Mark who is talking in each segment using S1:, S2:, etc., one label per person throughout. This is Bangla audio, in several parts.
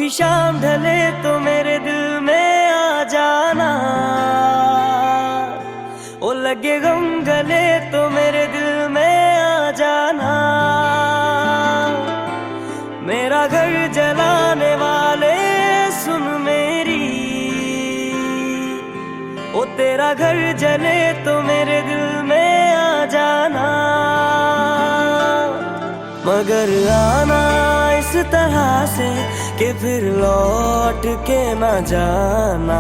S1: कभी शाम ढले तो मेरे दिल में आ जाना, ओ लगे गम गले तो मेरे दिल में आ जाना। मेरा घर जलाने वाले सुन मेरी, ओ तेरा घर जले तो मेरे दिल में आ जाना। मगर आना इस तरह से कि फिर लौट के ना जाना।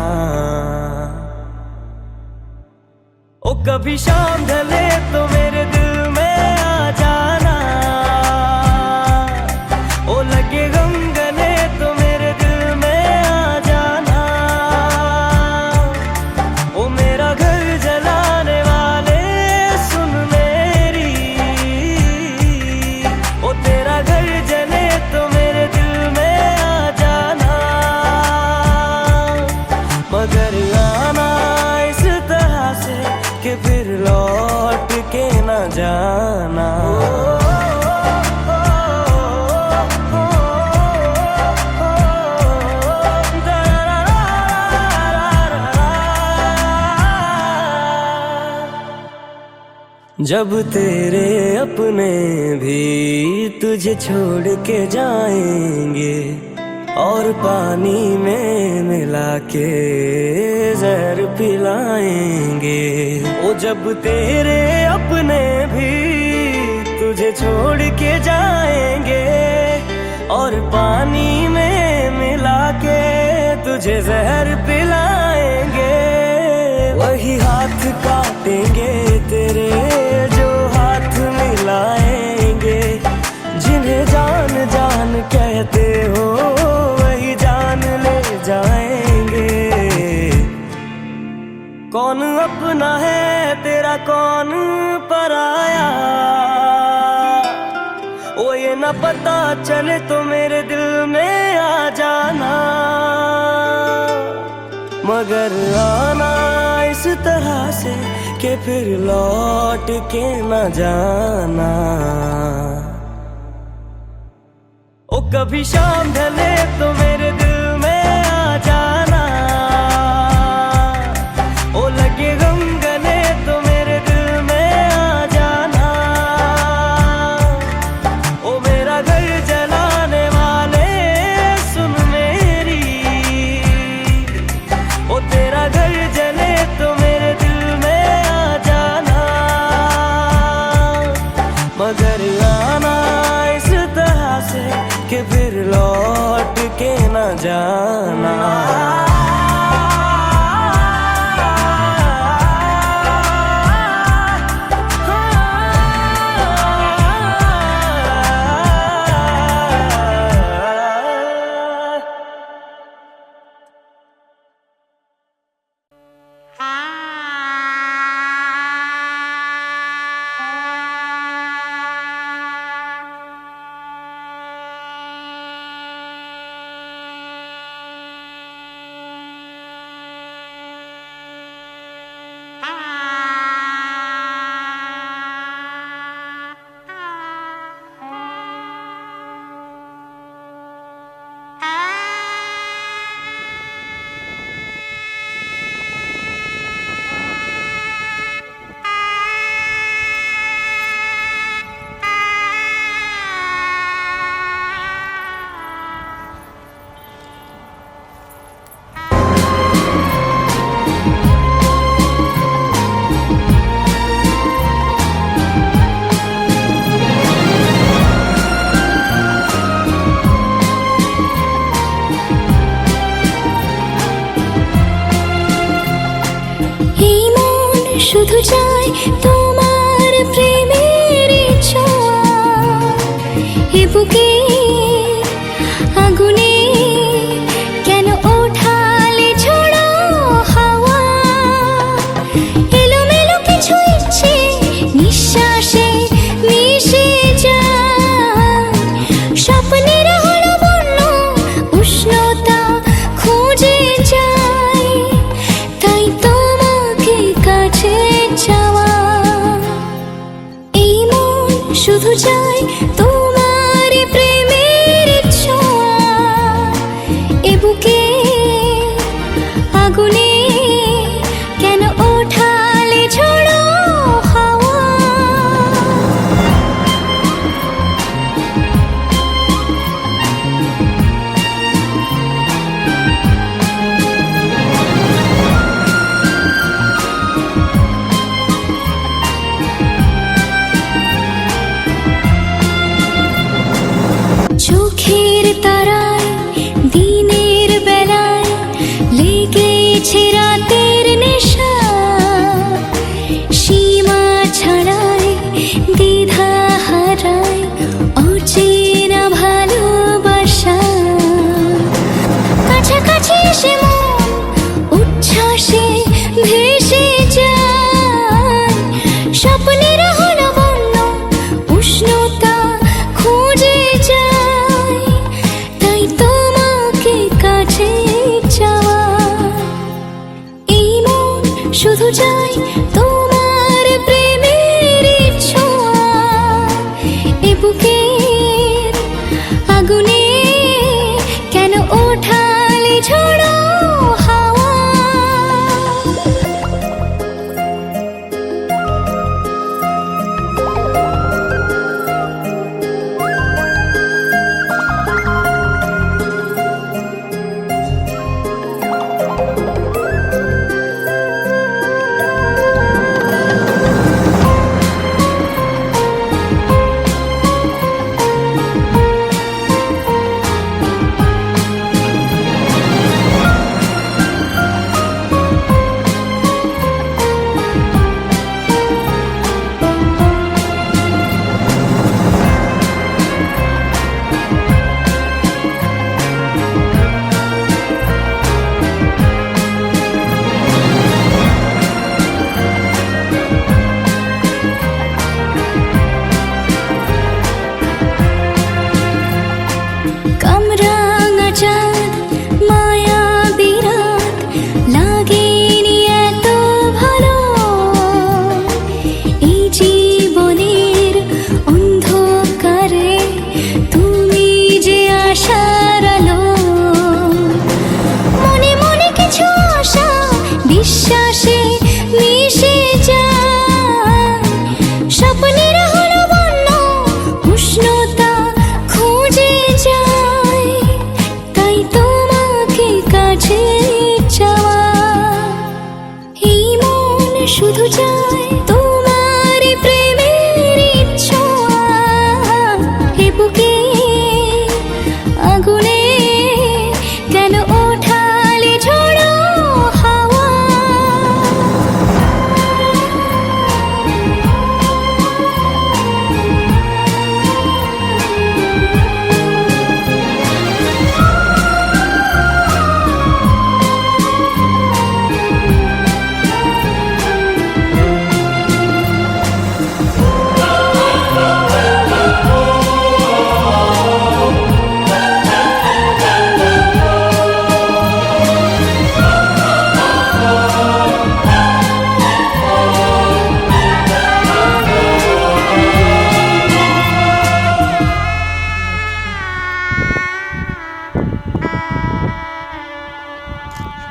S1: ओ कभी शाम ढले तो मेरे दिल में आ जाना, ओ लगे गम गले तो मेरे दिल में आ जाना। ओ मेरा घर जलाने वाले सुन मेरी, ओ तेरा घर जले तो मेरे दिल में आ जाना। मगर आना इस तरह से कि फिर लौट के न जाना। जब तेरे अपने भी तुझे छोड़ के जाएंगे और पानी में मिला के जहर पिलाएंगे। ओ जब तेरे अपने भी तुझे छोड़ के जाएंगे और पानी में मिला के तुझे जहर पिलाएंगे। वही हाथ काटेंगे तेरे जो हाथ मिलाएंगे। जिन्हें जान जान कहते हो वही जान ले जाएंगे। कौन अपना है तेरा कौन पराया, ओ ये न पता चले तो मेरे दिल में आ जाना। मगर आना इस तरह से कि फिर लौट के न जाना। ओ कभी शाम ढले तो मेरे दिल में आ जाना, ओ लगे गम गले तो मेरे दिल में आ जाना। ओ मेरा घर जलाने वाले सुन मेरी, ओ तेरा घर जले तो मेरे दिल में आ जाना। मगर आना इस तरह से कि फिर लौट के न जाना।
S2: শুধু চাই তোমার প্রেমের ছোঁয়া, এ বুকে আগুনে কেন ওঠালে ঝোড়ো হাওয়া। এলোমেলো কিছু ইচ্ছে নিঃশ্বাসে মিশে যায়, স্বপ্নের হলো বন্য উষ্ণতা খুঁজে যায়। তাই তোমাকে কাছে চাওয়া। শুধু চাই তোমার প্রেমের ছোঁয়া, এ বুকের আগুনে কেন ওঠালে ঝড়ো হাওয়া। কামরাঙা চাঁদ মায়া বিরাট লাগেনি এত ভালো, এই জীবনের অন্ধকারে তুমি যে আশার আলো। মনে মনে কিছু আশা বিশ্বাসে মিশে যায়, স্বপ্নের হলো বন্য উষ্ণতা খুঁজে যায়, তাই তোমাকে কাছে চাওয়া। এই মন শুধু চায় তোমার প্রেমের ছোঁয়া, এ বুকে আগুনে কেন ওঠালে ঝড়ো হাওয়া।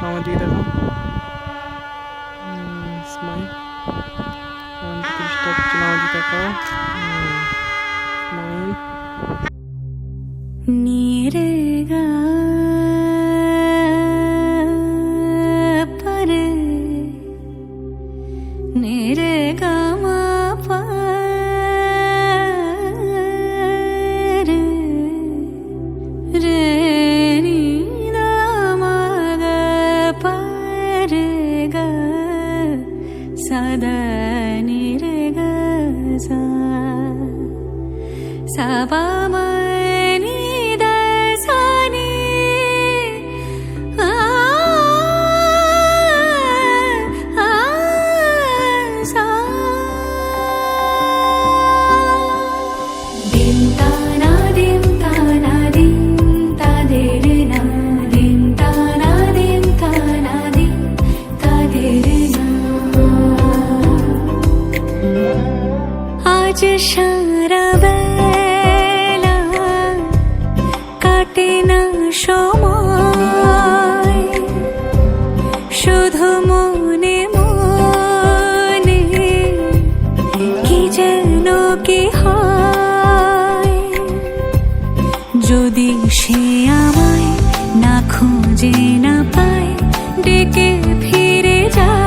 S3: আমার দিকে দেখো, স্মাইল। আমার দিকে দেখো, স্মাইল।
S2: নিরেগা পরে নিরেগা মা পরে রে নি না মা গা পরে গা সদা নিরেগা সা সাবা মনি দসানি সা দিন তানা দিন তানা দিন তাদের না দিন তানা দিন তানা দিন তাদের না। আজ সারা বেলা কাটে না সময়, শুধু মনে মনে কি যেন কি হয়। যদি সে আমায় না খুঁজে না পায়, ডেকে ফিরে যায়।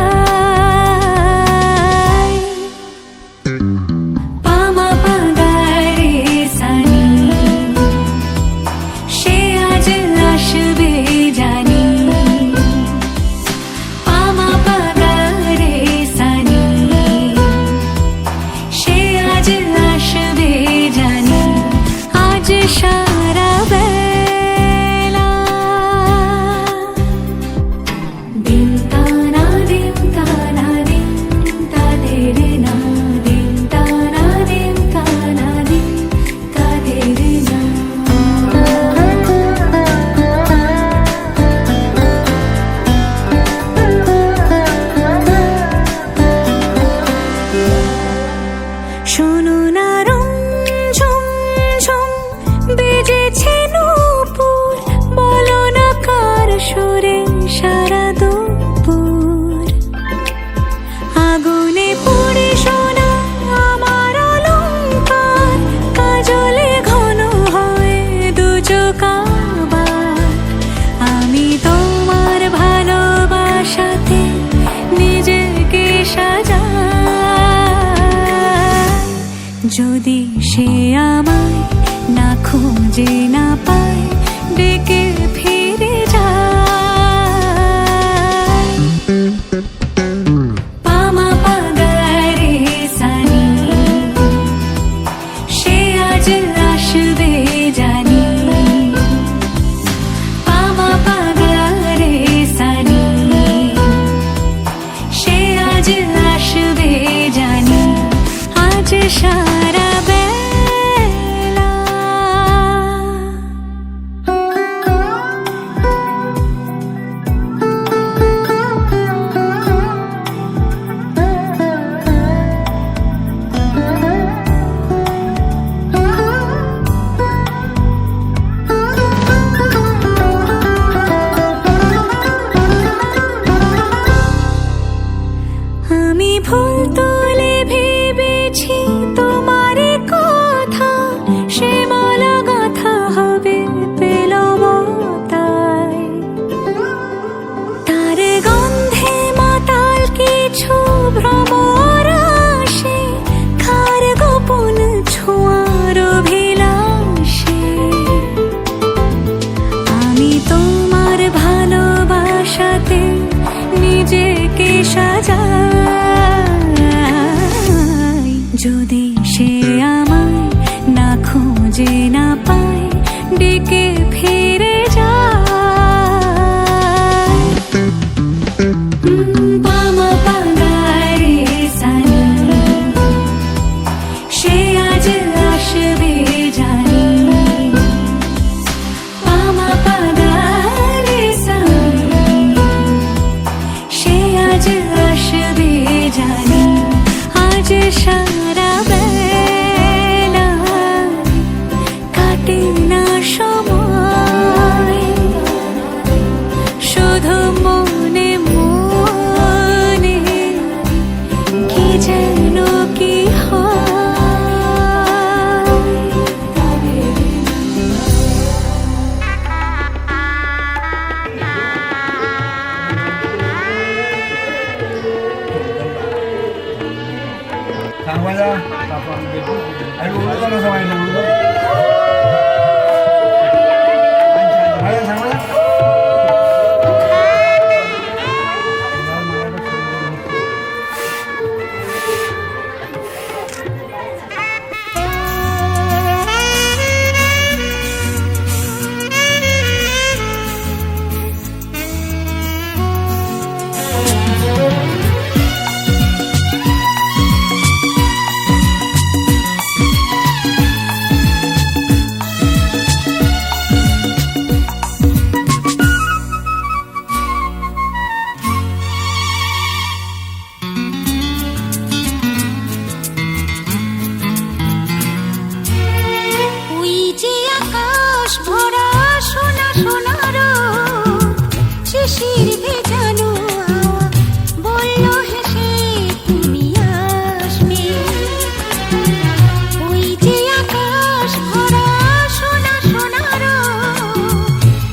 S2: পামা পাগারে সানি সে আজ আসবে জানি, পামা যদি সে আমায় না খুঁজে না পায় ডেকে ফিরে যায় পামা পাগারে সানি সে আজ আসবে জানি পামা পাগারে সানি সে আজ আসবে জানি আজ সারা বেলা আমি ভুল তুলে ভেবেছি তোমার কথা সে মালা গাথা হবে পেলব তাই তার গন্ধে মাতাল কিছু ভ্রমর আসে খার গোপন ছোঁয়ার অভিলাষে আমি তোমার ভালোবাসাতে নিজেকে সাজাই যদি সে আমায় না খুঁজে না পায় ডেকে ফিরে যায় পামা পাগারে সানি সে আজ আসবে জানি পামা পাগারে সানি সে আজ আসবে জানি আজ সারা বেলা কাটে না সময় শুধু মনে মনে কি যেন কি
S4: Thằng quay ra. Anh uống con nó xong anh uống. Anh thằng quay ra. ওই যে আকাশ ভরা সোনা সোনার শিশির ভেজানো হাওয়া বলল হেসে তুমি আসবে ওই যে আকাশ ভরা সোনা সোনার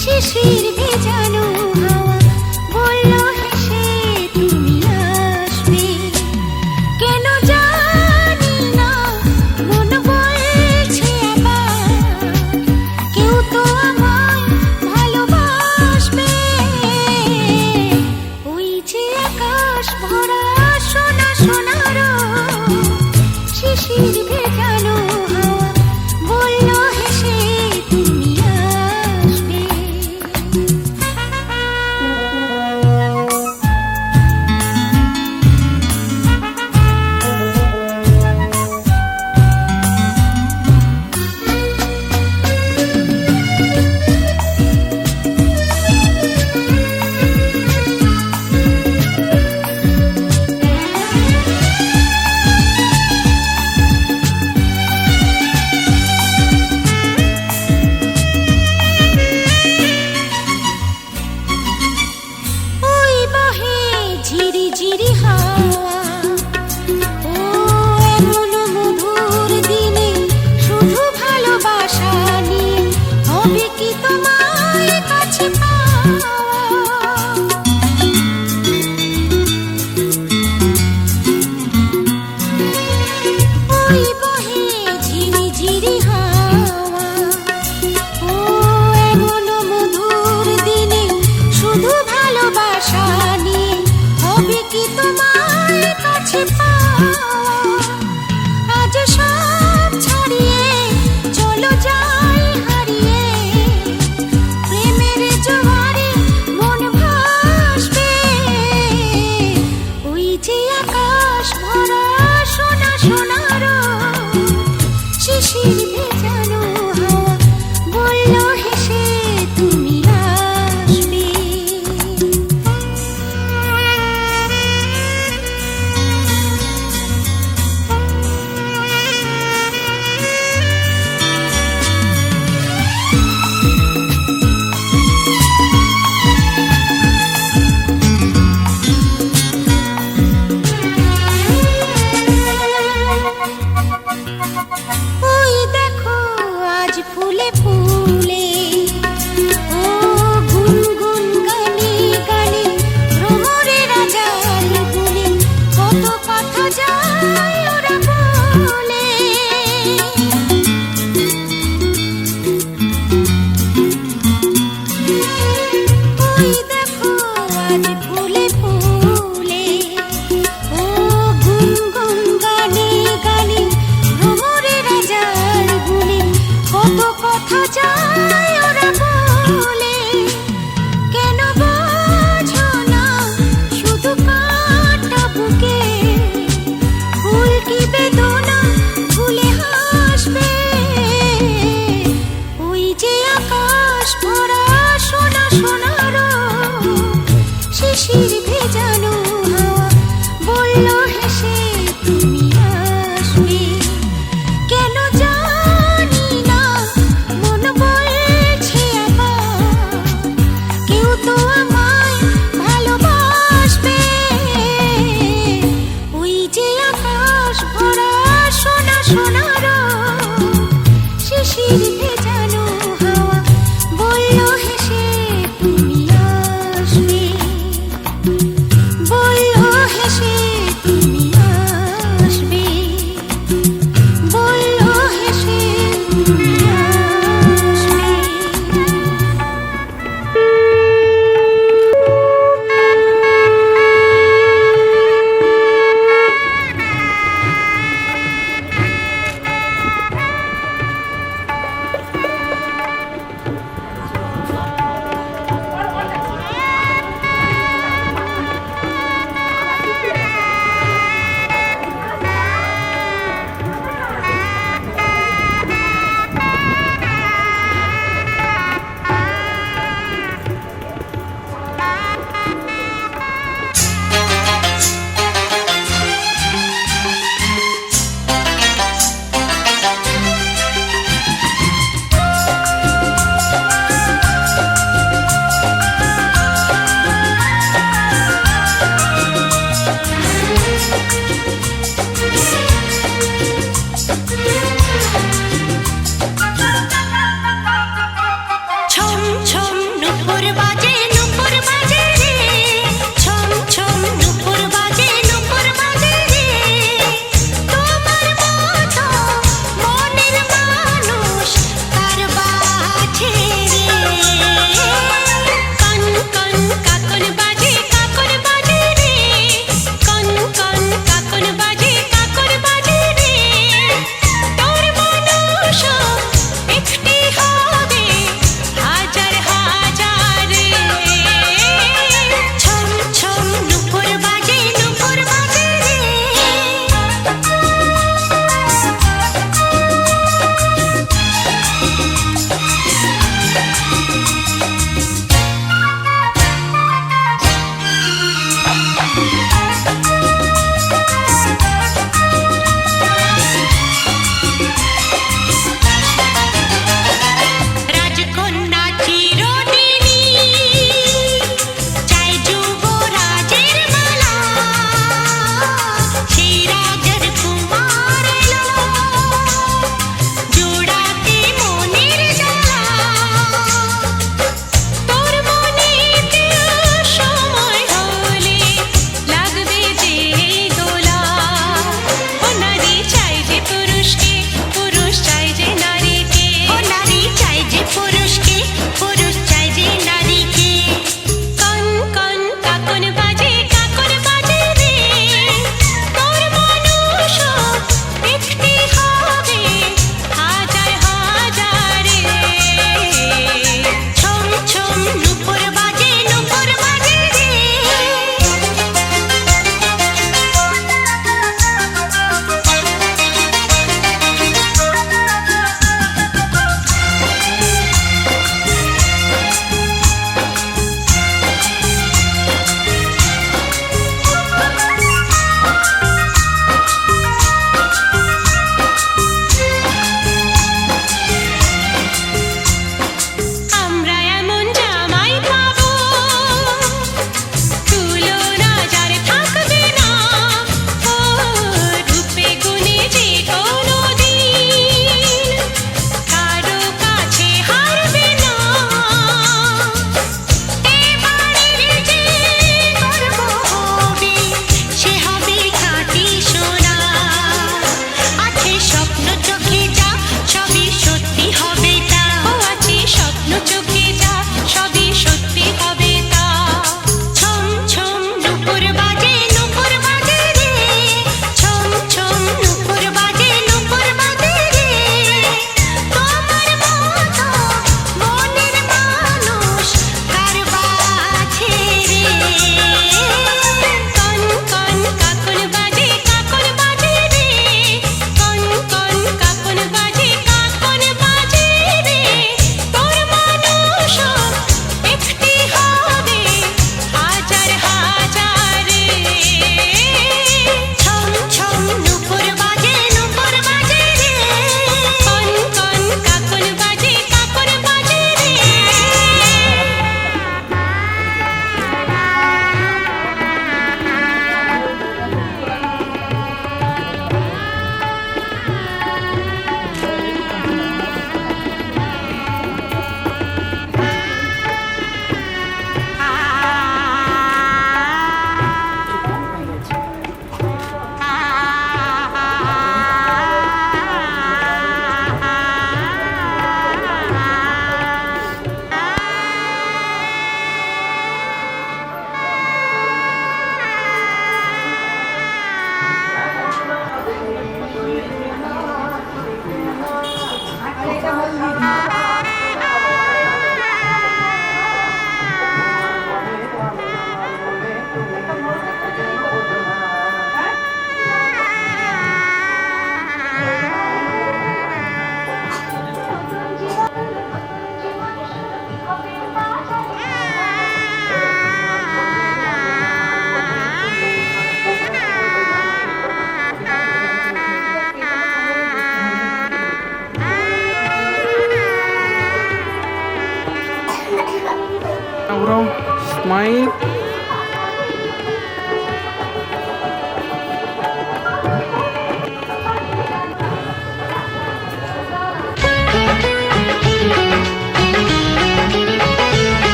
S4: শিশির ভেজানো হাওয়া বলল হেসে তুমি আসবে কেন জানি না মন বলছে আবার কেউ তো আমায় ভালোবাসবে ওই যে আকাশ ভরা সোনা সোনার শিশির ভেজানো হাওয়া বলল হেসে তুমি আসবে ওই বহে ঝিরি ঝিরি হাওয়া ও এমন মধুর দিনে শুধু ভালোবাসা নিয়ে হবে কি তোমায় কাছে পাওয়া ওই বহে
S2: ভেজানো হাওয়া বলল হেসে তুমি আসবে। কেন জানি না মন বলছে আবার কেউ তো আমায় ভালোবাসবে। ওই যে আকাশ ভরা সোনা সোনার শিশির ভেজানো হাওয়া বলল হেসে তুমি আসবে, বলল হেসে তুমি আসবে।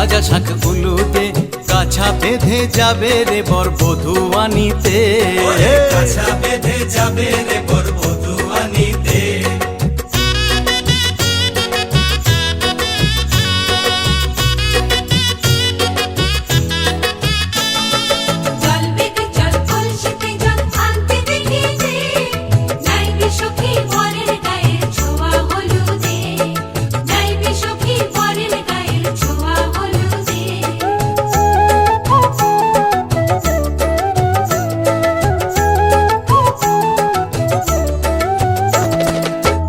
S5: ভাজা শাক উলুতে কাছা বেঁধে যাবে রে বর বধূ আনিতে কাছা বেঁধে যাবে রে বর বধূ আনিতে
S2: জল বেঁধে চল কলসিতে জল আনতে দেখি যে যাইবি সখী বরের গায়ের ছোঁয়া হলুদে যাইবি সখী বরের গায়ের ছোঁয়া হলুদে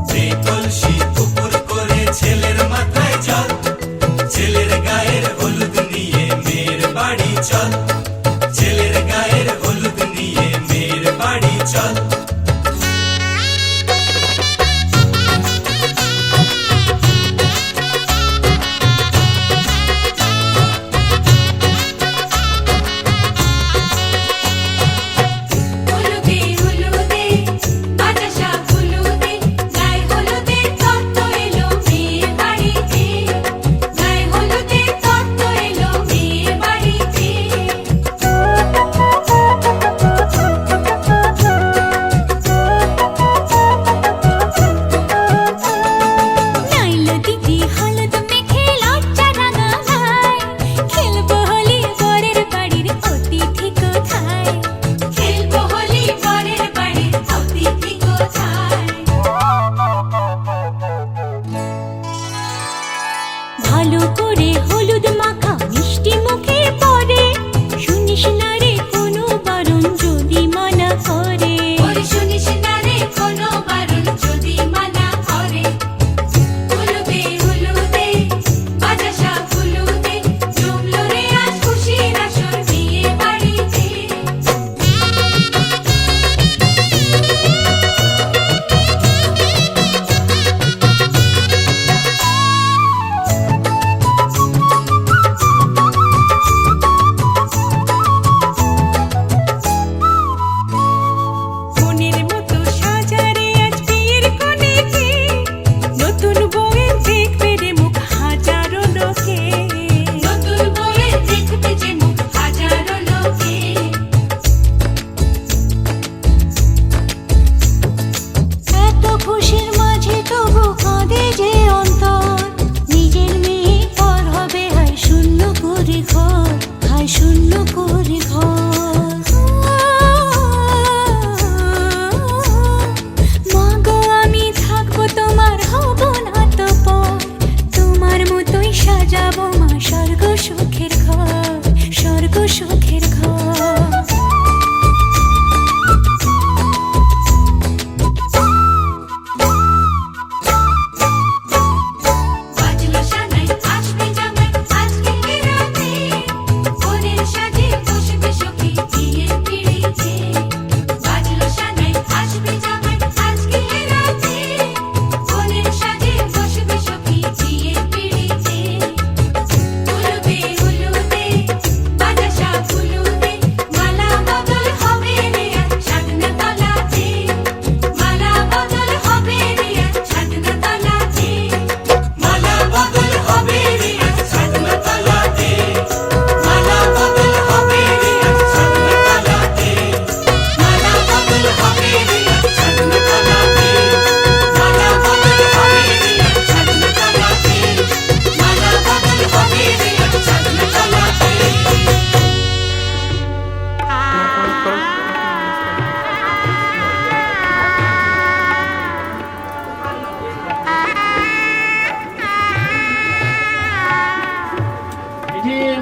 S5: যে কলসি উপর করে ছেলের মাথায় জল ছেলের গায়ের হলুদ নিয়ে মেয়ের বাড়ি চল ছেলের গায়ের হলুদ নিয়ে মেয়ের বাড়ি চল
S2: হলুদে হলুদে ভাজা শাক হলুদে গায়ে হলুদে তত্ত্ব এলো মেয়ের বাড়িতে গায়ে হলুদে তত্ত্ব এলো মেয়ের বাড়িতে নাইলো দিদি হলুদ মেখে লজ্জা রাঙা গায় খেলবো হোলি বরের বাড়ির অতিথি কোথায় খেলবো হোলি বরের বাড়ির অতিথি কোথায় ভালো করে হলুদ মাখা মিষ্টি মুখে পড়ে শুনিস না রে কোনো বারণ যদি মানা করে শুনিস না রে কোনো বারণ যদি মানা করে হলুদে হলুদে ভাজা শাক হলুদে জমলো রে আজ খুশির আসর বিয়ে বাড়িতে মনের মতো সাজারে আজ বিয়ের কোণেতে নতুন বউয়ের দেখবে রে মুখ হাজারো লোকে নতুন বউয়ের দেখবে যে মুখ হাজারো লোকে এত খুশির মাঝে তবু কাঁদে যে অন্তর নিজের মেয়ে পর হবে হায় শূন্য করে ঘর হায় শূন্য করে ঘর মা গো আমি থাকবো তোমার হব না তো পর তোমার মতোই সাজাবো মা স্বর্গ সুখের ঘর স্বর্গ সুখের ঘর বাজলো সানাই আসবে জামাই আজকে রাতে বোনের সাজে বসবে সখী বিয়ের পিড়িতে বাজলো সানাই আসবে জামাই আজকে রাতে বোনের সাজে বসবে সখী বিয়ের পিড়িতে হলুদে হলুদে ভাজা শাক হলুদে মালা বদল হবে রে আজ সাধনা তলাতে মালা বদল হবে রে আজ সাধনা তলাতে
S5: মালা বদল হবে রে আজ সাধনা তলাতে মালা বদল হবে রে আজ সাধনা তলাতে মালা বদল হবে রে আজ সাধনা তলাতে মালা বদল হবে রে আজ সাধনা তলাতে মালা বদল হবে রে আজ সাধনা তলাতে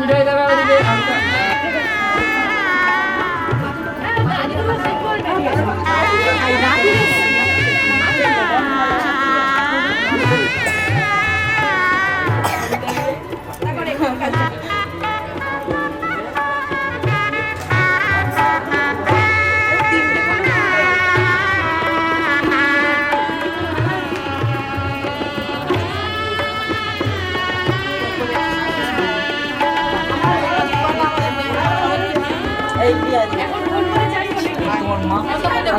S4: মিঠাই দেবে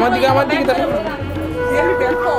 S4: ওদিকে আমার দিকে দেখো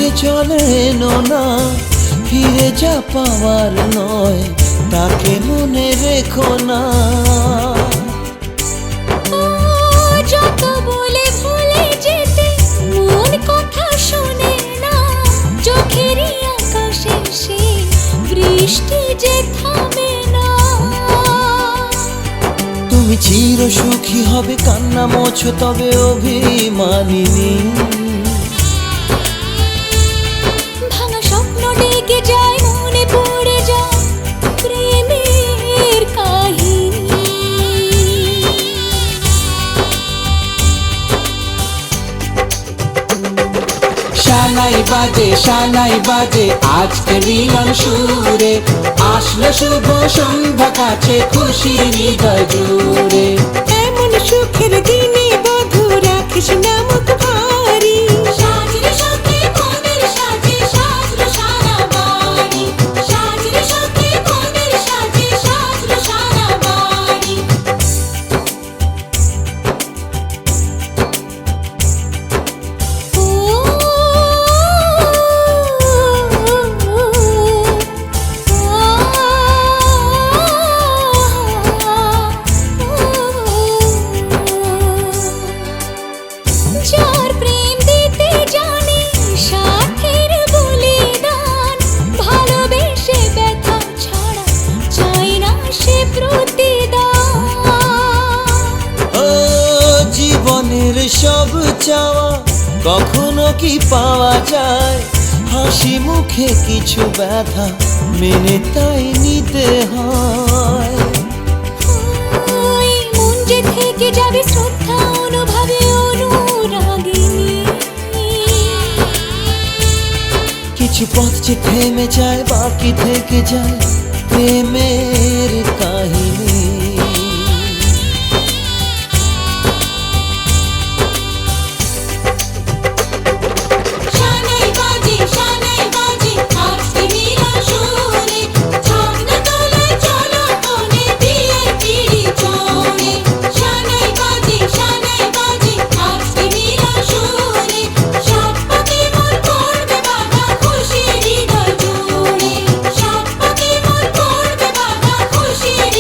S6: পথে চলে না, ফিরে যা পাওয়ার নয় তাকে মনে রেখো না।
S2: ও যত বলে ভুলে যেতে মন কথা শোনে না, চোখেরই আকাশে সে বৃষ্টি যে থামে না।
S6: তুমি চির সুখী হবে কান্না মোছো তবে অভিমানিনী।
S2: ভাঙা স্বপ্ন ডেকে যায় মনে পড়ে যায় প্রেমের কাহিনী।
S5: শানাই বাজে আজকে মিলন সুরে, আসলো শুভ সন্ধ্যা কাছে খুশির হৃদয় জুড়ে।
S2: এমন সুখের দিনে বধূ রাখিস না মুখ ভারী, সাজরে সাথে মনের সাজে সাজলো সারা বাড়ি, সাজরে সাথে মনের সাজে সাজলো সারা বাড়ি। যার প্রেম দিতে জানে সাথের বলিদান, ভালোবেসে ব্যথা ছাড়া চাই না সে প্রতিদান।
S6: ও জীবনের সব চাওয়া কখনো কি পাওয়া যায়, হাসি মুখে কিছু ব্যথা মেনে তাই নিতে হয়।
S2: ওই মন যে থেকে যাবে শ্রদ্ধা অনুভবে অনুরাগিনী।
S6: কিছু পথ যে থেমে যায় বাকি থেকে যায় প্রেমের কাহিনী।
S2: শানাই বাজে আজকে মিলন সুরে, ছাগনা তলায় চলো কোণে বিয়ের পিঁড়ি চড়ে। শানাই বাজে আজকে মিলন সুরে, সাত পাকে মোর করবে বাধা খুশির হৃদয় জুড়ে, সাত পাকে মোর করবে বাধা খুশির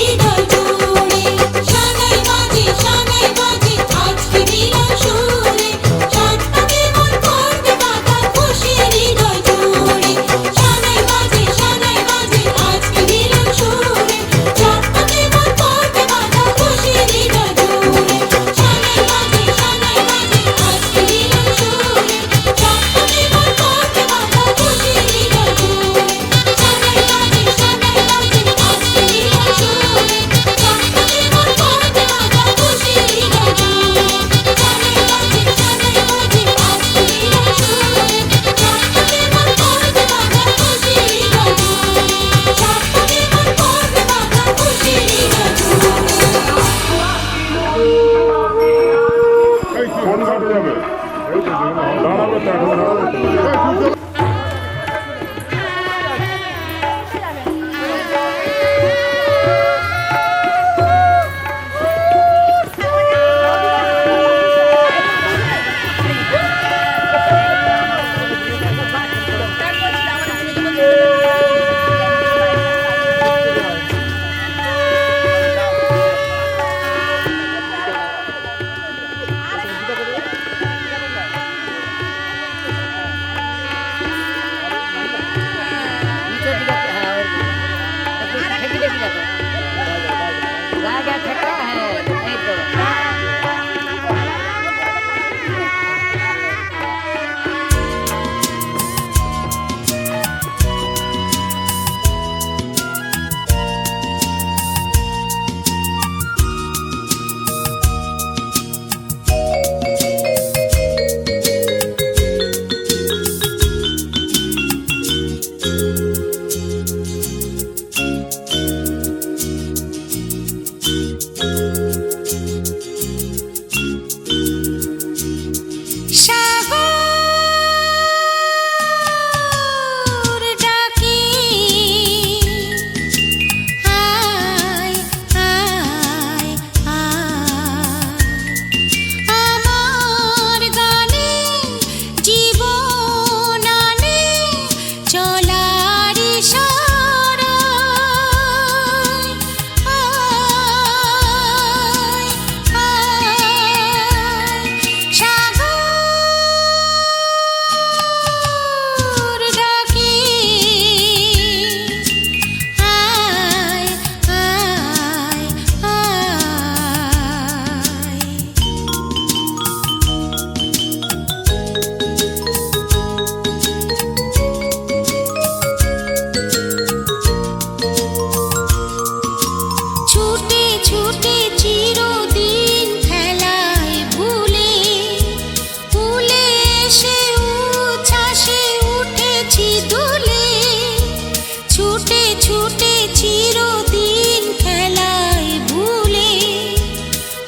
S2: ছুটে চিরদিন খেলায় ভুলে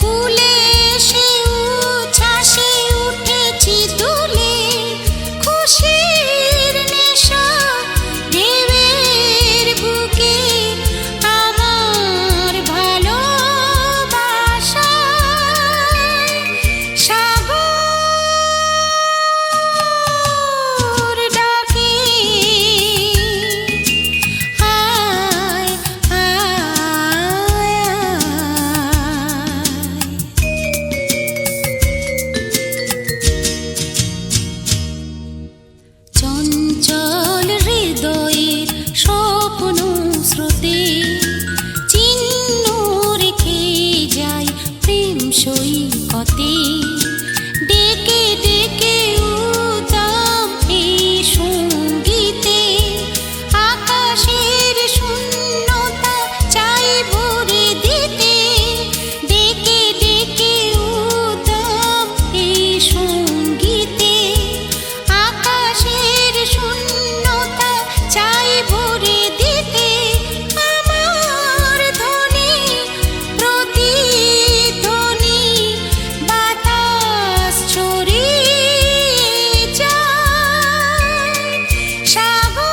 S2: কুলে এসে উচ্ছ্বাসে উঠেছি দুলে খুশির নেশা ঢেউয়ের বুকে আমার ভালোবাসা সাগর ডাকে আয় আয় চঞ্চল হৃদয়ের স্বপ্ন স্রোতে চিহ্ন রেখে যায় প্রেম সৈকতে ডেকে ডেকে উদাম এই সঙ্গীতে আকাশের শূন্যতা চাই ভরে দিতে ডেকে ডেকে উদাম এই সঙ্গীতে আকাশের শূন্যতা চাই ভরে দিতে আমার ধ্বনি প্রতিধ্বনি বাতাস ছড়িয়ে যায় সাগর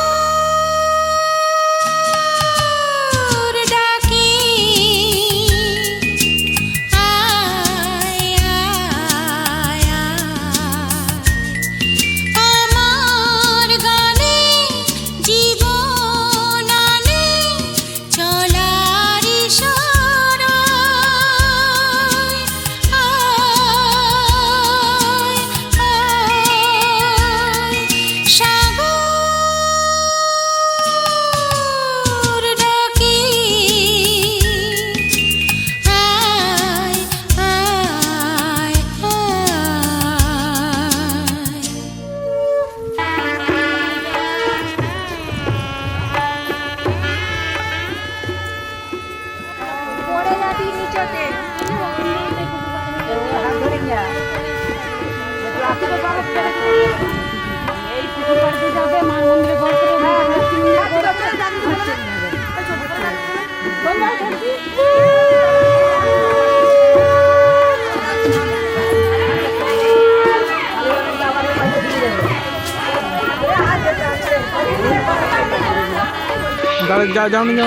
S2: ডাকে আয় আয় আমার গানে জীবন আনে চলার ইশারায় আয় আয় সাগর ডাকে আয় আয় আয়
S3: যাও না যাও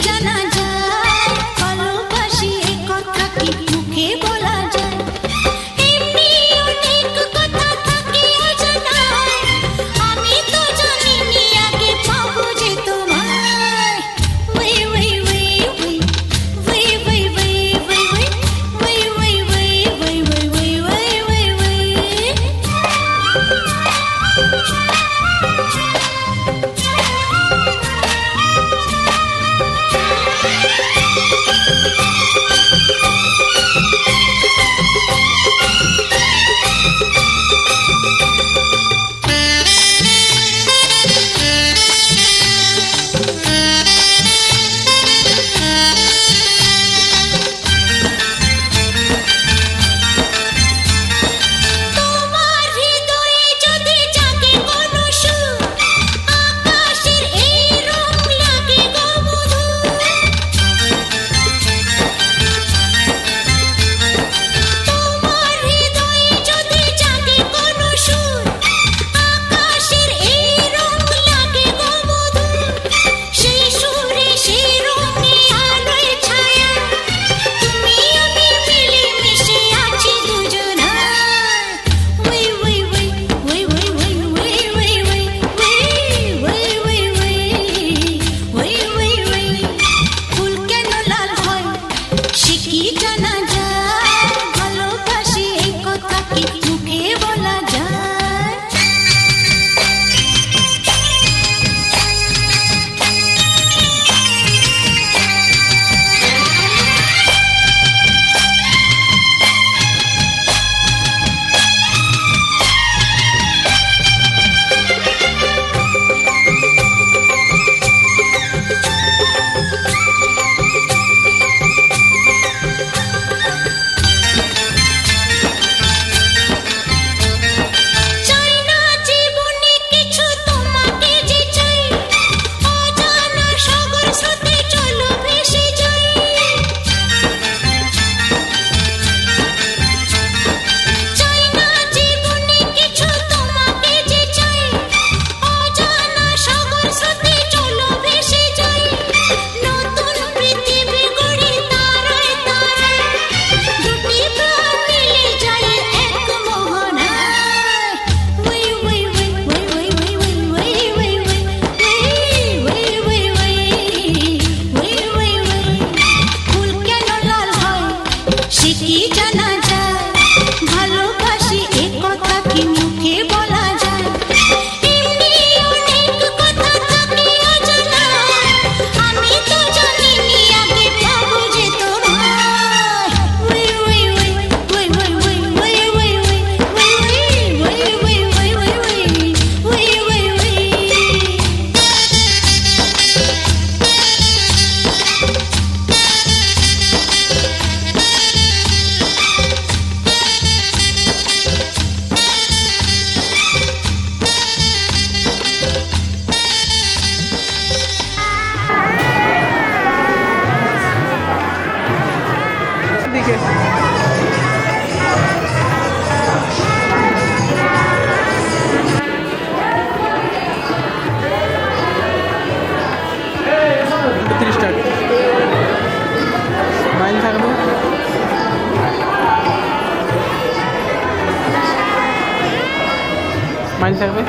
S2: জানা যায় ভালোবাসি এ কথা কি মুখে বলা যায় এমনি অনেক কথা থাকে অজানা আমি তো জানিনি আগে পাবো যে তোমায় ওই ওই ওই ওই ওই ওই ওই ওই ওই ওই ওই ওই ওই ওই ওই তোমার হৃদয়ে যদি জাগে কোনো সুর আকাশের এই রং লাগে গো মধুর তোমার হৃদয়ে যদি জাগে কোনো সুর আকাশের এই রং লাগে গো মধুর সেই সুরে সেই রঙে আলোয় ছায়া তুমি আমি মিলে মিশে আছি দুজনায় ওই ওই ওই ওই ওই ওই ওই ওই ওই ওই ওই ওই ওই ওই ফুল কেন লাল হয় সে কি জানা যায় ভালোবাসি এই কথা কি মুখে বলা যায় চাই না জীবনে কিছু তোমাকে যে চাই অজানা সাগর স্রোতে চলো ভেসে যাই চাই না জীবনে কিছু তোমাকে যে চাই অজানা সাগর স্রোতে চলো ভেসে যাই নতুন পৃথিবী গড়ি তারায় তারায় দুটি প্রাণ মিলে যায় এক মোহনায় ওই ওই ওই ওই ওই ওই ওই ওই ওই ওই ওই ওই ওই ওই ফুল কেন লাল হয় সে কি জানা যায় ভালোবাসি এ কথা কি মুখে বলা যায় এমনি অনেক কথা থাকে অজানা আমি তো জানিনি আগে পাবো যে তোমায় ওই ওই ওই ওই ওই ওই ওই ওই ওই ওই ওই ওই ওই ওই ওই ওই
S3: দিকে স্টার্ট মাইল থাকবে মাইল থাকবে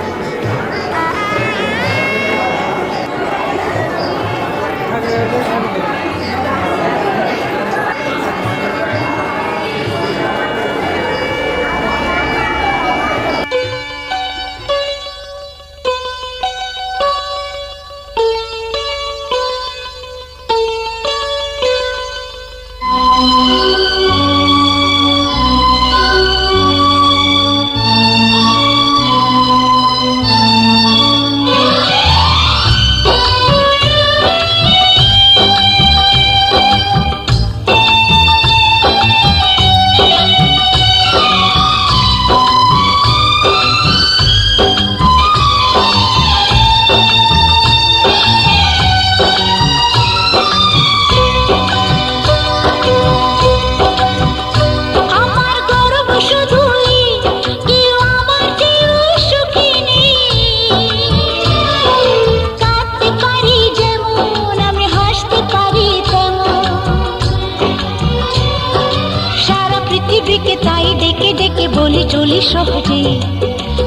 S2: বলি চলি সহজে,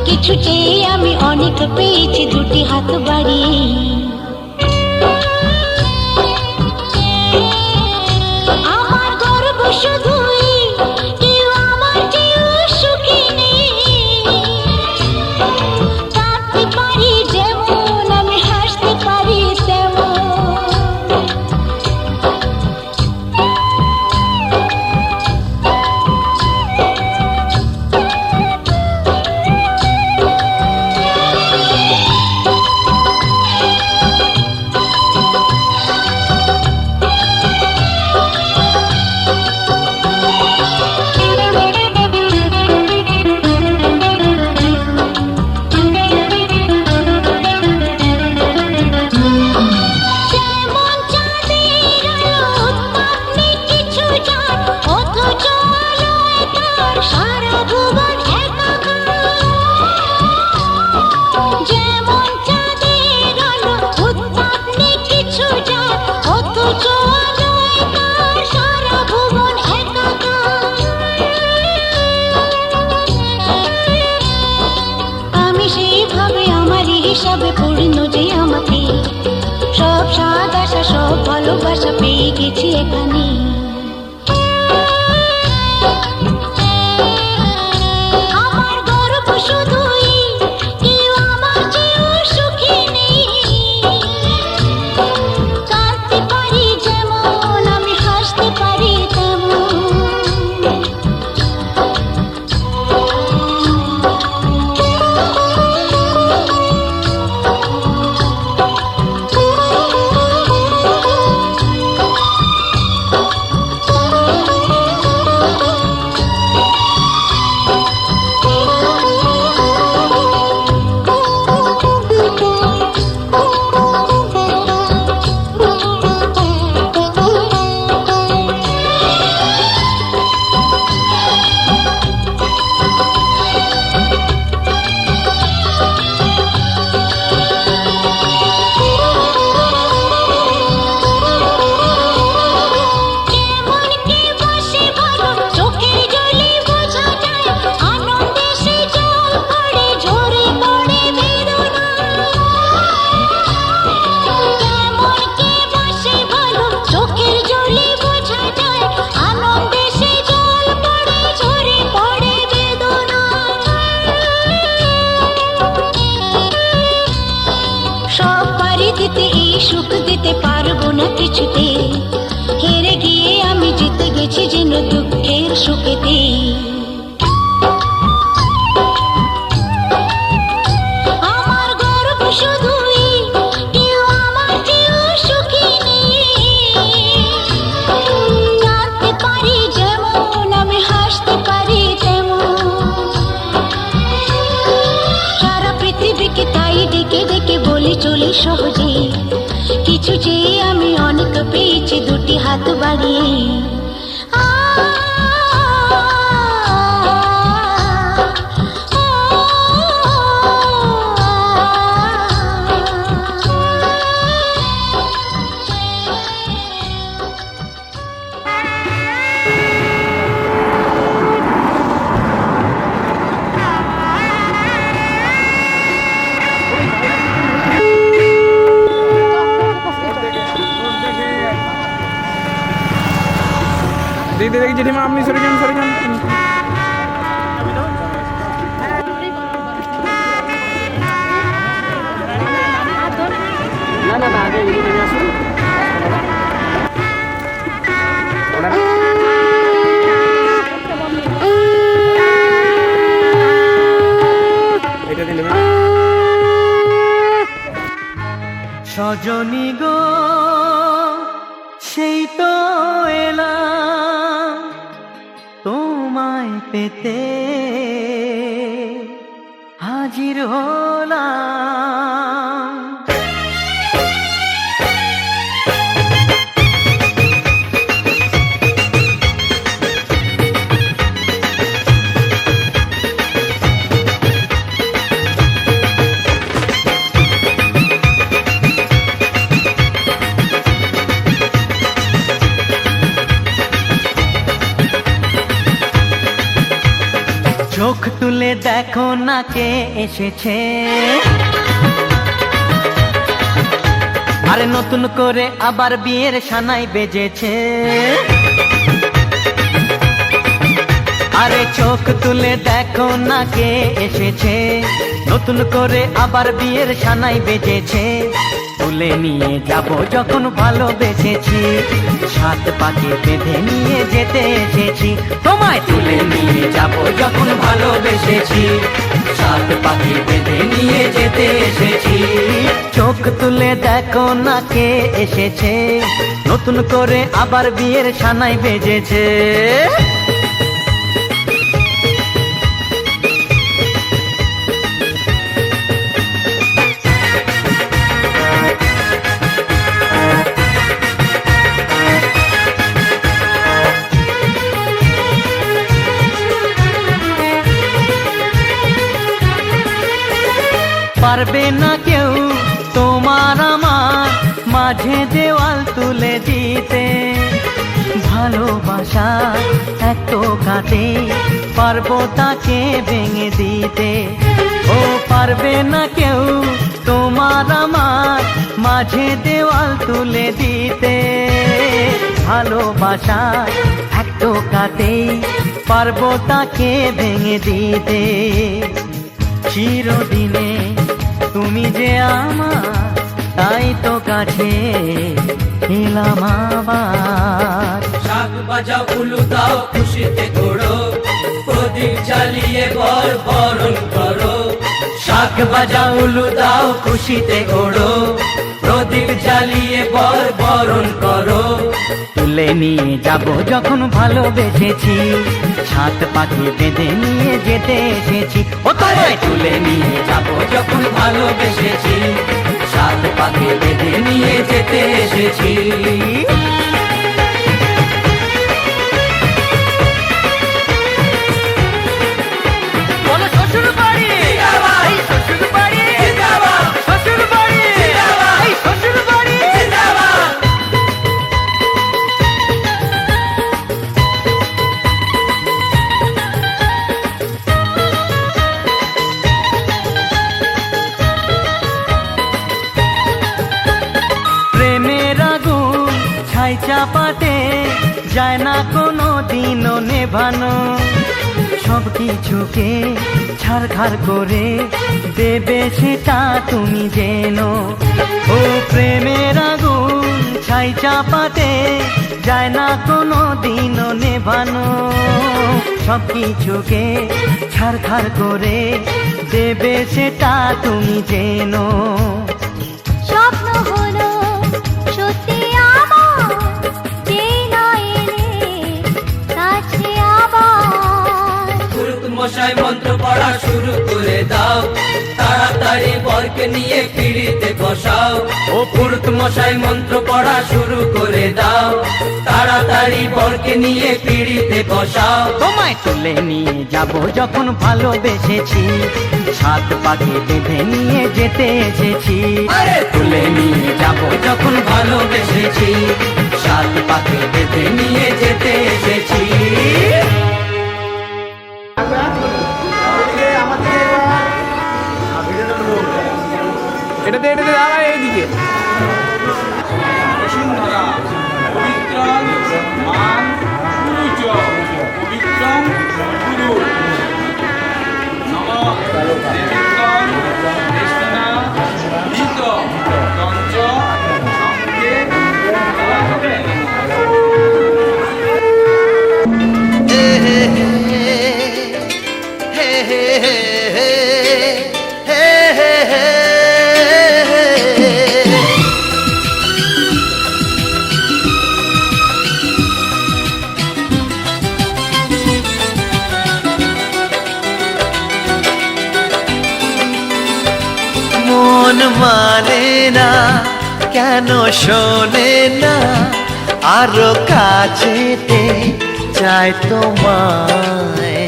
S2: কিছু চেয়ে আমি অনেক পেয়েছি দুটি হাত বাড়িয়ে। আমার গর্ব শুধুই কেউ আমার চেয়েও সুখী নেই। কাঁদতে পারি যেমন আমি হাসতে পারি তেমন। হিসাবে পূর্ণ যে আমাকে, সব স্বাদ আশা সব ভালোবাসা পেয়ে গেছি এখানে। আমার গর্ব শুধুই কেউ আমার চেয়েও সুখী নেই। কাঁদতে পারি যেমন আমি হাসতে পারি তেমন। সুখ দিতে পারবো না কিছুতে, হেরে গিয়ে আমি জিতে গেছি যেন দুঃখের সুখেতে। আমার গর্ব শুধুই কেউ আমার চেয়েও সুখী নেই। কাঁদতে পারি যেমন আমি হাসতে পারি তেমন। সারা পৃথিবীকে তাই ডেকে ডেকে বলি চলি সহজে, কিছু চেয়ে আমি অনেক পেয়েছি দুটি হাত বাড়িয়ে।
S3: দিদি দেখি জেঠিমা আপনি সরে যান, সরে যান। না না না, আগে এদিকে নেমে আসুন। এটা দিয়ে নেবে।
S1: সজনী গো সেই তো এলাম তোমায় পেতে, হাজির হলাম।
S7: চোখ তুলে দেখো না কে এসেছে, আরে নতুন করে আবার বিয়ের সানাই বেজেছে। আরে চোখ তুলে দেখো না কে এসেছে, নতুন করে আবার বিয়ের সানাই বেজেছে। তুলে নিয়ে যাব যখন ভালোবেসেছি, সাত পাকে বেঁধে নিয়ে যেতে এসেছি। তোমায় তুলে নিয়ে যাব যখন ভালোবেসেছি, সাত পাকে বেঁধে নিয়ে যেতে এসেছি। চোখ তুলে দেখো না কে এসেছে, নতুন করে আবার বিয়ের সানাই বেজেছে। পারবে না কেউ তোমার আমার মাঝে দেওয়াল তুলে দিতে, ভালোবাসা এত কাটে পারবো তাকে ভেঙে দিতে। ও পারবে না কেউ তোমার আমার মাঝে দেওয়াল তুলে দিতে, ভালোবাসা এত কাটে পারবো তাকে ভেঙে দিতে। চিরদিনে তুমি যে আমার, তাই তো কাছে এলাম আবার।
S5: শাক বাজাও উলু দাও খুশিতে ঘোড়ো, প্রদীপ জ্বালিয়ে বর বরণ করো।
S7: শাক বাজাও উলু দাও খুশিতে ঘোড়ো, প্রদীপ জ্বালিয়ে বর বরণ করো। তুলে নিয়ে যাব যখন ভালোবেসেছি, সাত পাখি বেঁধে নিয়ে যেতে এসেছি। ও তোমায় তুলে নিয়ে যাব যখন ভালোবেসেছি, সাত পাখি বেঁধে নিয়ে যেতে এসেছি। বলো শ্বশুর বাড়ি, এই শ্বশুর বাড়ি, শ্বশুর বাড়ি, এই শ্বশুর বাড়ি। প্রেমের আগুন ছাই চাপাতে যায় না কোনো দিনও নেভানো, সব কিছুকে ছাড়খাড় করে দেবে সেটা তুমি জেনো। ও প্রেমের আগুন ছাই চাপাতে যায় না কোনো দিনও নেভানো, সব কিছুকে ছাড়খাড় করে দেবে সেটা তুমি জেনো।
S2: স্বপ্ন হলো সত্যি আমার, যেই না এলে কাছে আবার।
S5: পুরুত মশাই মন্ত্র পড়া শুরু করে দাও, তাড়াতাড়ি বরকে নিয়ে পিড়িতে বসাও। ও পুরুত মশাই মন্ত্র পড়া শুরু করে দাও, তাড়াতাড়ি বরকে নিয়ে পিড়িতে বসাও।
S7: তোমায় তুলে নিয়ে যাব যখন ভালোবেসেছি, সাত পাখি বেঁধে নিয়ে যেতে এসেছি।
S5: আরে
S7: তুলে নিয়ে যাব
S5: যখন ভালোবেসেছি, সাত পাকে বেঁধে নিয়ে যেতে এসেছি।
S3: এটাতে এটাতে দাঁড়া এইদিকে।
S6: মন মানে না কেন শোনে না, আরো কাছেতে চাই তোমায়।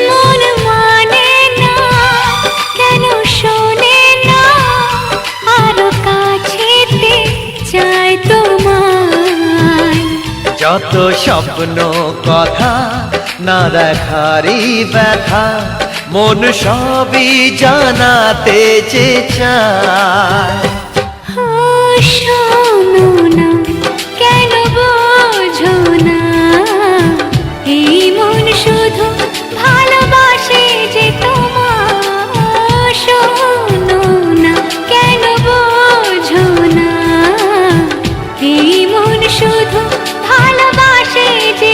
S2: মন মানে না কেন শোনে না, আরো কাছেতে চাই তোমায়।
S7: যত স্বপ্ন কথা না দেখারই ব্যথা মন সবই জানাতে চায়।
S2: শোনো না কেন বোঝো না এই মন শুধু ভালোবাসে যে তোমার। শোনো না কেন বোঝো না এই মন শুধু ভালোবাসে যে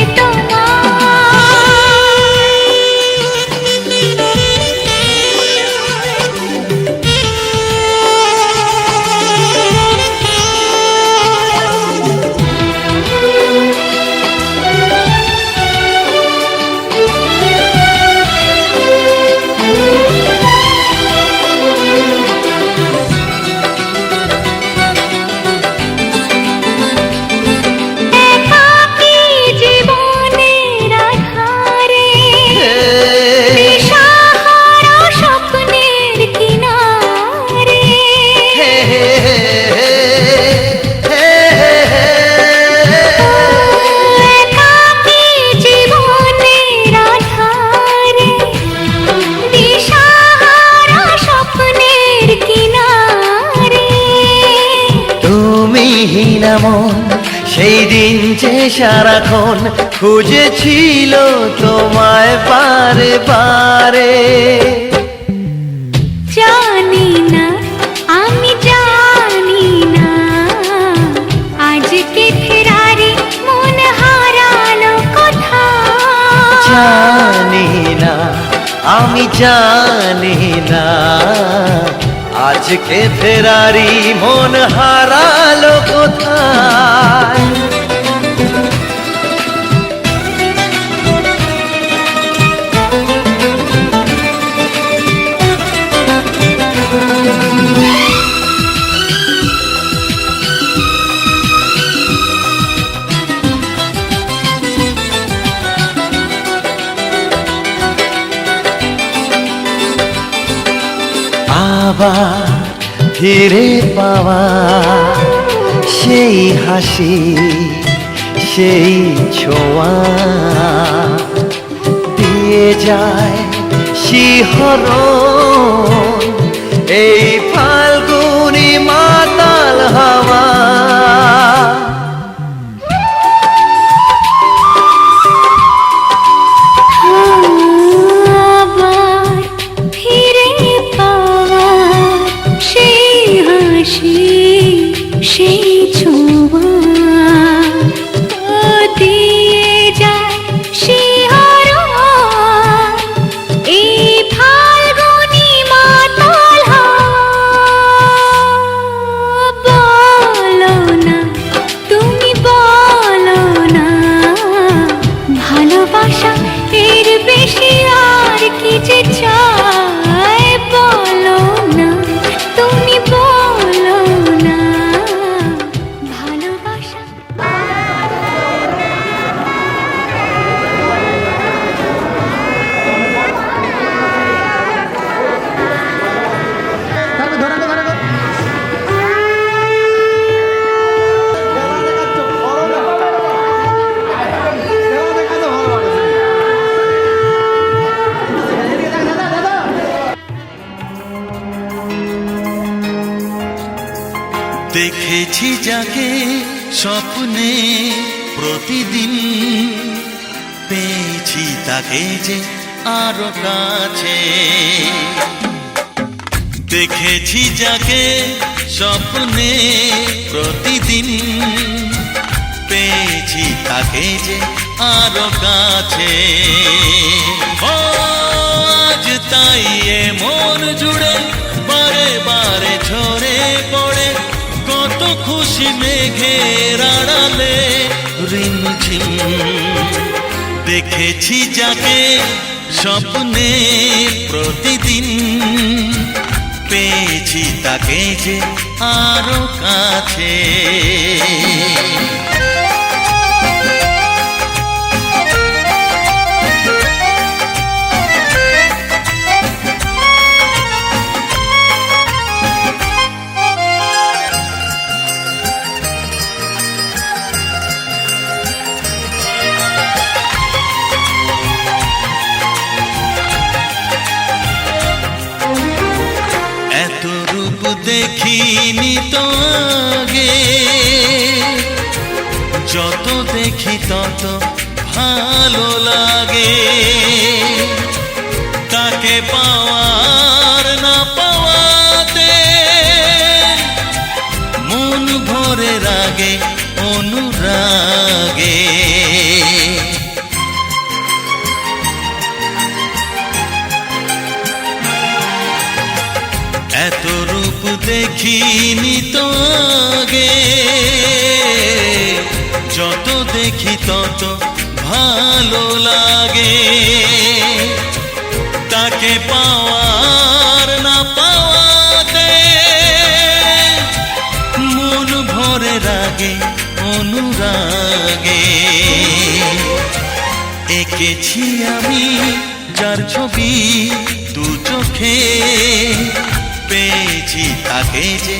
S7: মন সেই দিন যে সারাক্ষণ খুঁজেছিল তোমায় বারে বারে।
S2: জানি না আমি জানি না আজকে ফেরারি মন হারালো কোথায়।
S7: জানি না আমি জানি না আজকে ফেরারি মন হারালো কোথায়। আবার ফিরে পাওয়া সেই হাসি সেই ছোঁয়া দিয়ে যায় শিহরণ এই ফাল্গুনি মাতাল হাওয়া।
S2: সেই ছোঁয়া দিয়ে যায় শিহরণ এই ফাল্গুনি মাতাল হাওয়া। বলো না তুমি বলো না ভালোবাসা এর বেশি আর কি যে চাই। বলো না তুমি বলো না ভালোবাসা।
S6: দেখেছি যাকে স্বপ্নে প্রতিদিন পেয়েছি তাকে যে আরো কাছে। দেখেছি যাকে স্বপ্নে প্রতিদিন পেয়েছি তাকে যে আরো কাছে। আজ তাই এ মন জুড়ে বারে বারে ঝরে পড়ে কত খুশি মেঘের আড়ালে রিমঝিম। দেখেছি যাকে স্বপ্নে প্রতিদিন পেয়েছি তাকে যে আরো কাছে। দেখিনি তো আগে, যত দেখি তত ভালো লাগে। তাকে পাওয়ার না পাওয়াতে মন ভরে রাগে অনুরাগে। এত রূপ দেখিনি তো আগে, যত দেখি তত ভালো লাগে। তাকে পাওয়ার না পাওয়াতে মন ভরে রাগে অনুরাগে। এঁকেছি আমি যার ছবি দু চোখে, পেয়েছি তাকে যে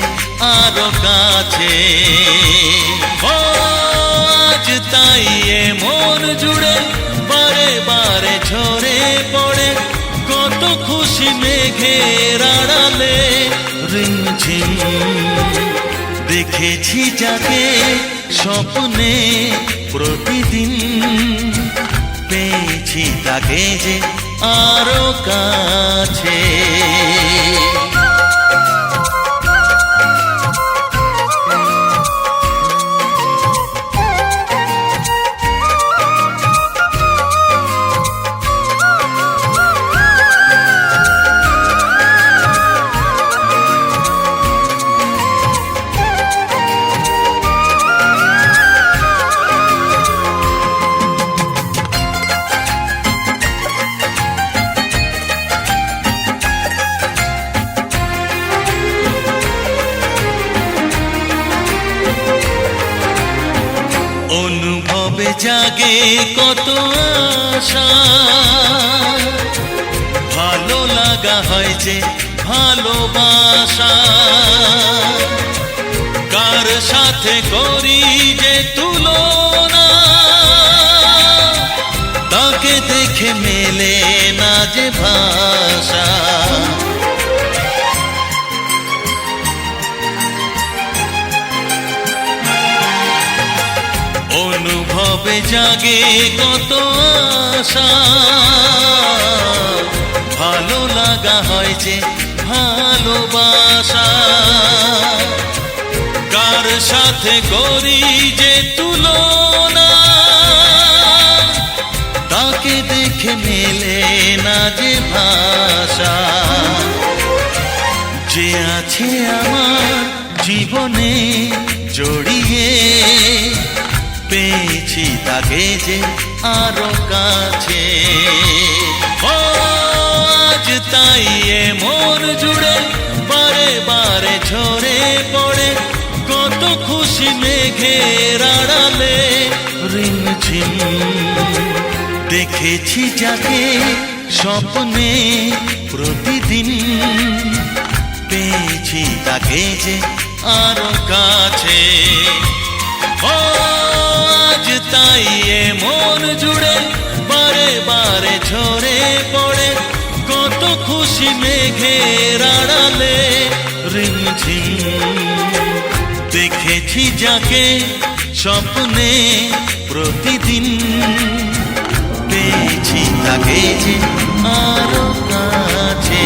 S6: আরো কাছে। ও আজ তাই এ মন জুড়ে বারে বারে ঝরে পড়ে, কত খুশি মেঘের আড়ালে রিমঝিম। দেখেছি যাকে স্বপ্নে প্রতিদিন, পেয়েছি তাকে যে আরো কাছে। অনুভবে জাগে কত আশা, ভালো লাগা হয় যে ভালোবাসা। কার সাথে করি যে তুলনা, তাকে দেখে মেলে না যে ভাষা। অনুভবে জাগে কত আশা, ভালো লাগা হয় যে ভালোবাসা। কার সাথে করি যে তুলনা, তাকে দেখে মেলে না যে ভাষা। যে আছে আমার জীবনে জড়িয়ে, পেয়েছি তাকে যে আরো কাছে। ও আজ তাই এ মন জুড়ে বারে বারে ঝরে পড়ে, কত খুশি মেঘের আড়ালে রিমঝিম। দেখেছি যাকে স্বপ্নে প্রতিদিন, পেয়েছি তাকে যে আরো কাছে। ও আজ তাই এ মন জুড়ে বারে বারে ঝরে পড়ে, কত খুশি মেঘের আড়ালে রিমঝিম। দেখেছি যাকে স্বপ্নে প্রতিদিন, পেয়েছি তাকে যে আরো কাছে।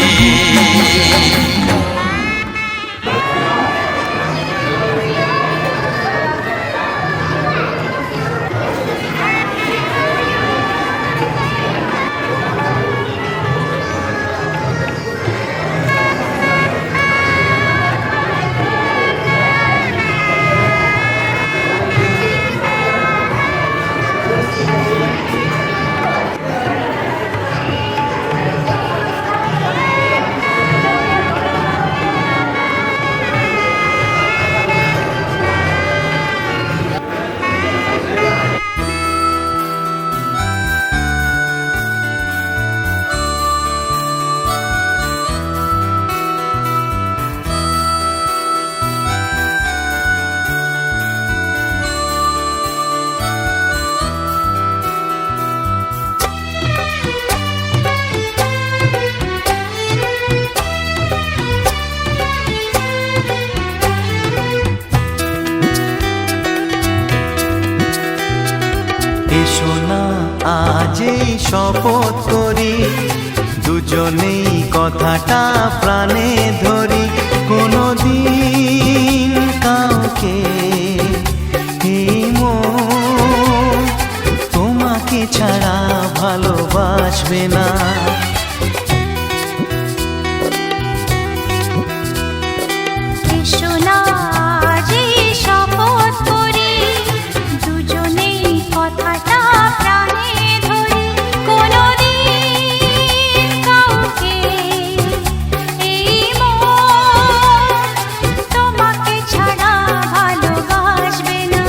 S7: যেই শপথ করি দুজনেই কথাটা প্রাণে ধরি কোনোদিন কাউকে এই মন তোমাকে ছাড়া ভালোবাসবে না।
S2: এসো না যে শপথ করি দুজনেই কথাটা প্রাণে ধরি কোনোদিন কাউকে এই মন তোমাকে ছাড়া ভালোবাসবে না।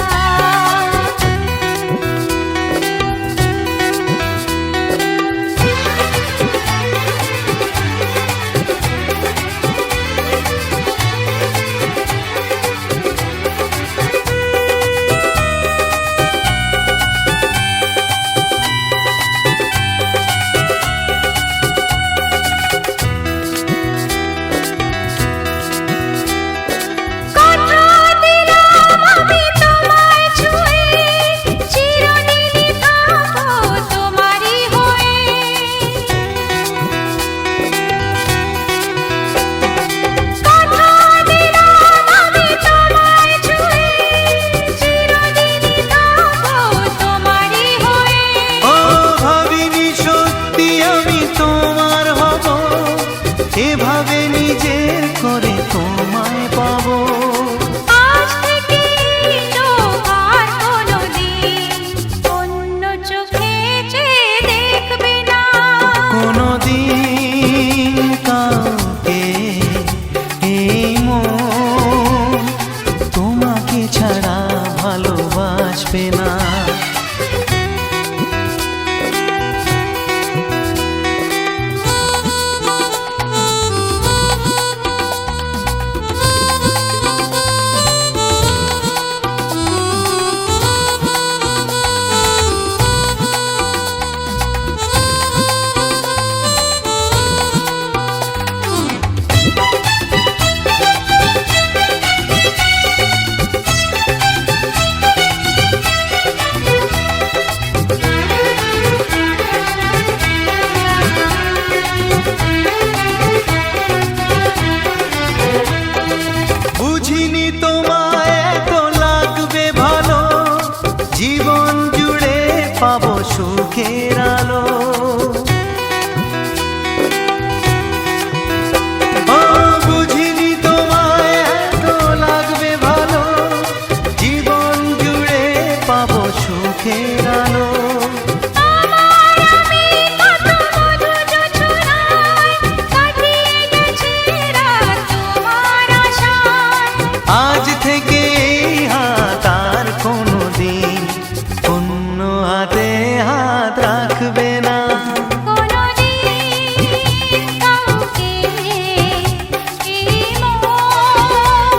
S2: কথা দিলাম আমি তোমায় ছুঁয়ে চিরদিনই থাকবো তোমারই হয়ে। কথা দিলাম আমি তোমায় ছুঁয়ে চিরদিনই থাকবো তোমারই হয়ে।
S7: ও ভাবিনি সত্যি আমি তোমার হব এভাবে নিজের করে তোমায় পাবো।
S2: আজ থেকে চোখ আর কোনোদিন অন্য চোখে চেয়ে দেখবে না।
S7: কোনোদিন কাউকে এই মন তোমাকে ছাড়া ভালোবাসবে না। বুঝিনি তোমায় এত লাগবে ভালো জীবন জুড়ে পাবো সুখের আলো। ও বুঝিনি তোমায় এত লাগবে ভালো জীবন জুড়ে পাবো সুখের আলো।
S2: আমার আমি কত মধু যোছনায় কাটিয়ে গেছি রাত তোমার আশায়।
S7: আজ থেকে এই হাত আর কোনোদিন অন্য হাতে হাত রাখবে না।
S2: কোনোদিন কাউকে এই মন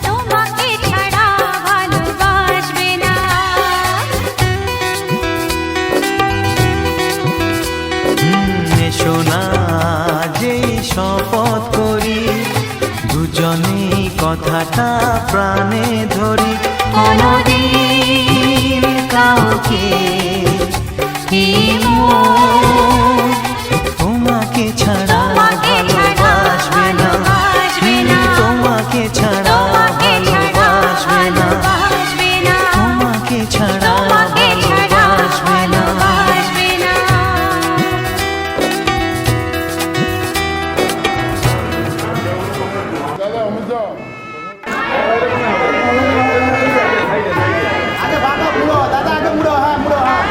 S2: তোমাকে ছাড়া ভালোবাসবে না।
S7: এসো না যেই শপথ করি দুজনেই কথাটা প্রাণে ধরি কোনোদিন কাউকে এই মন তোমাকে ছাড়া ভালোবাসবে না। তোমাকে ছাড়া ভালোবাসবে না। তোমাকে ছাড়া ভালোবাসবে না।
S4: আগে বাবা মুড়ো দাদা আগে মুড়ো হ্যাঁ মুড়ো হ্যাঁ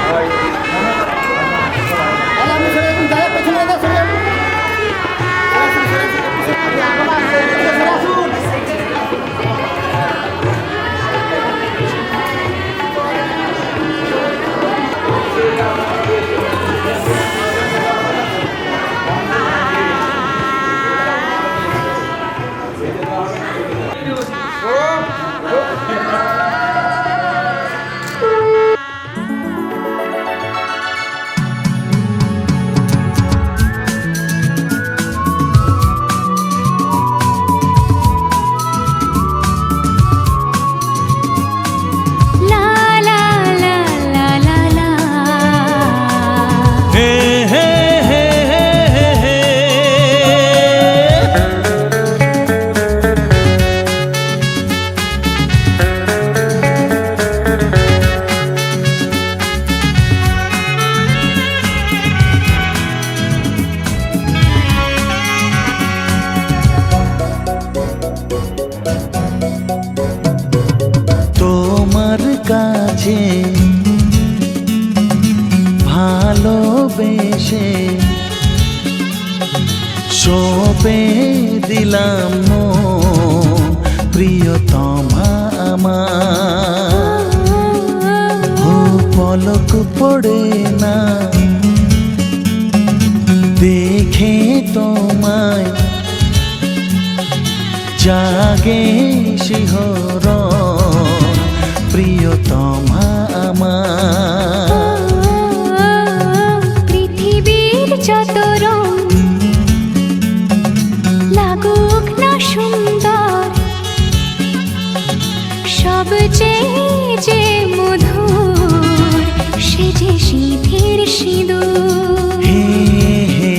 S4: তাহলে আমি ছেড়ে
S6: দিলাম মন, প্রিয়তমা আমার। ও পলক পড়ে না দেখে তোমায়, জাগে শিহরণ, প্রিয়তমা আমার।
S2: পৃথিবীর যত রং লাগুক না সুন্দর, সবচেয়ে যে মধুর সে যে সিঁথির সিঁদুর।
S6: হে হে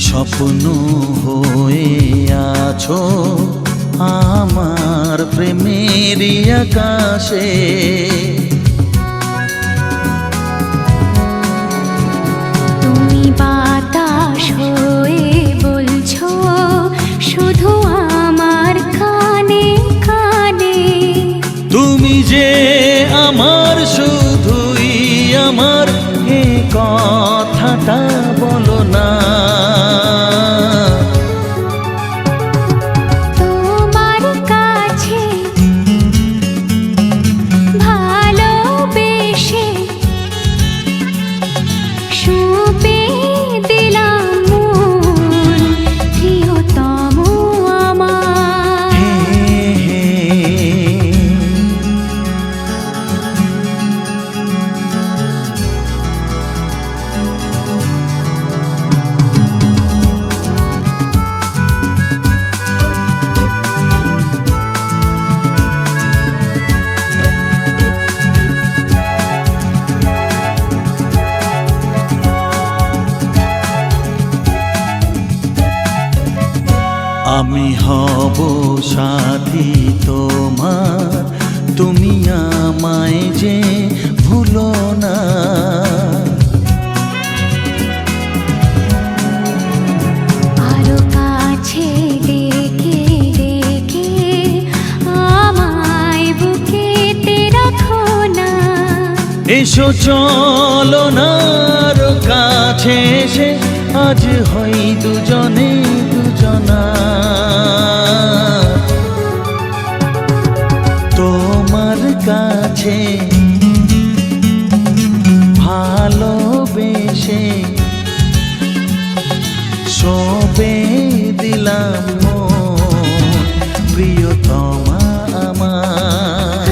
S6: স্বপ্ন হয়ে আছো আমার প্রেমের আকাশে,
S2: তুমি বাতাস হয়ে বলছো শুধু আমার কানে কানে।
S6: তুমি যে আমার শুধুই আমার, এ কথাটা বলো না।
S2: তোমার কাছে ভালোবেসে সঁপে দিলাম মন, প্রিয়তম আমার।
S6: হে হে আমি হব সাথী তোমার, তুমি আমায় যে ভুলো না।
S2: আরো কাছে ডেকে ডেকে আমায় বুকেতে রাখো না।
S6: এসো চলো না আরো কাছে এসে, আজ হই দুজনে দুজনা। তোমার কাছে ভালোবেসে সবে দিলাম মন, প্রিয়তমা আমার।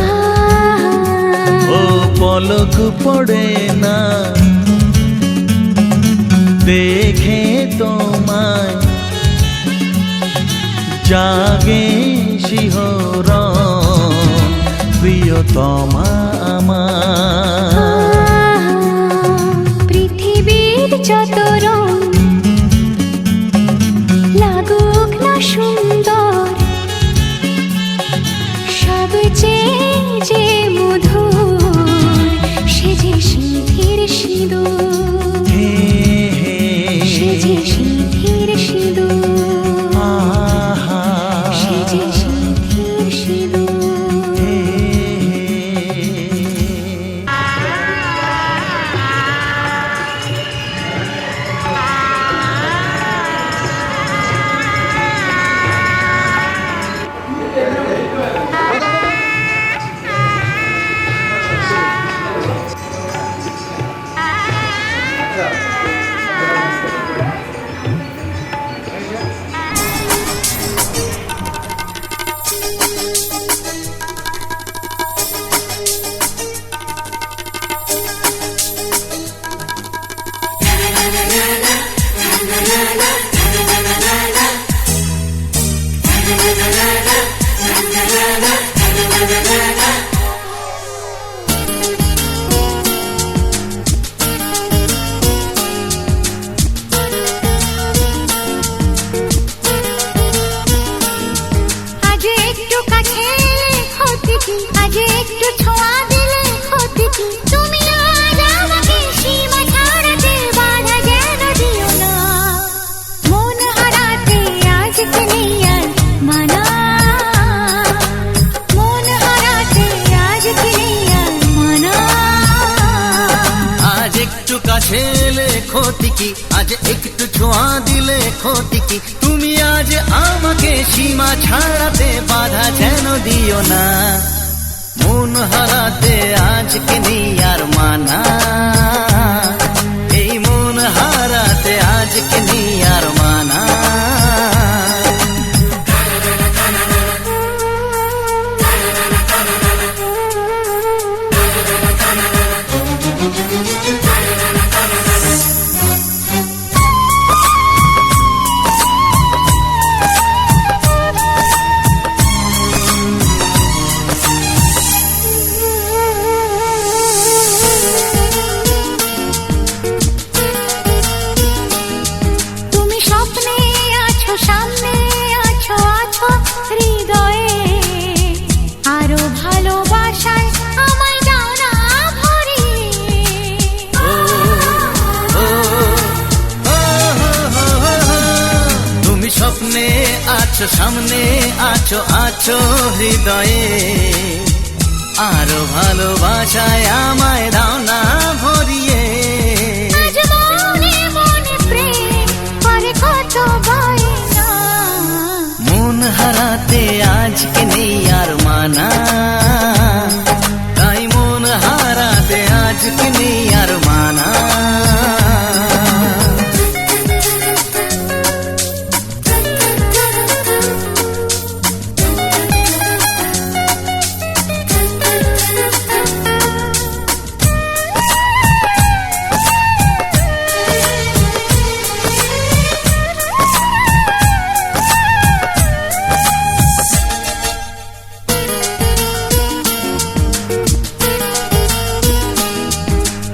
S6: ও পলক পড়ে না দেখে তোমায়, জাগে শিহরণ, প্রিয়তমা আমার।
S2: পৃথিবীর যত রং লাগুক না সুন্দর, সবচেয়ে যে মধুর সে যে সিঁথির সিঁদুর।
S6: হে হে
S2: সে যে সিঁথির সিঁদুর,
S6: আহা
S2: সে যে সিঁথির সিঁদুর।
S6: হে হে
S2: একটু ছোঁয়া দিলে ক্ষতি কি তুমি আজ আমাকে সীমা ছাড়াতে বাধা যেন দিও না মন হারাতে আজকে নেই আর মানা মন হারাতে আজকে নেই আর মানা
S7: আজ একটু কাছে এলে ক্ষতি কি আজ একটু ছোঁয়া দিলে ক্ষতি কি তুমি আজ আমাকে সীমা ছাড়াতে বাধা যেন দিও না মন হারাতে আজকে নেই আর মানা এই মন হারাতে আজকে নেই আর মানা
S2: তুমি স্বপ্নে আছো সামনে আছো আছো হৃদয়ে আরো ভালোবাসায় আমায় দাও না ভরিয়ে
S7: তুমি স্বপ্নে আছো সামনে আছো আছো হৃদয়ে আরো ভালোবাসায় আমায় দাও না ভরিয়ে
S2: আজ মনে মনে প্রেম করে কত বায়না
S7: মন হারাতে আজকে নেই আর মানা তাই মন হারাতে আজকে নেই আর মানা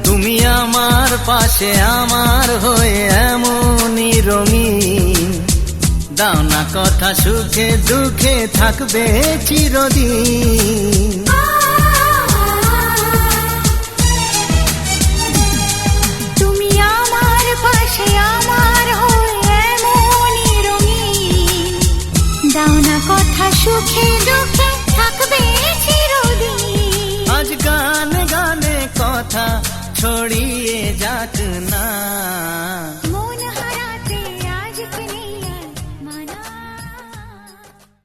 S7: তুমি আমার পাশে আমার হয়ে এমনই রঙিন দাও না কথা সুখে দুঃখে থাকবে চিরদিন
S2: তুমি আমার পাশে আমার হয়ে এমনই রঙিন দাও না কথা সুখে দুঃখে থাকবে চিরদিন
S7: আজ গানে গানে কথা ছড়িয়ে যাক না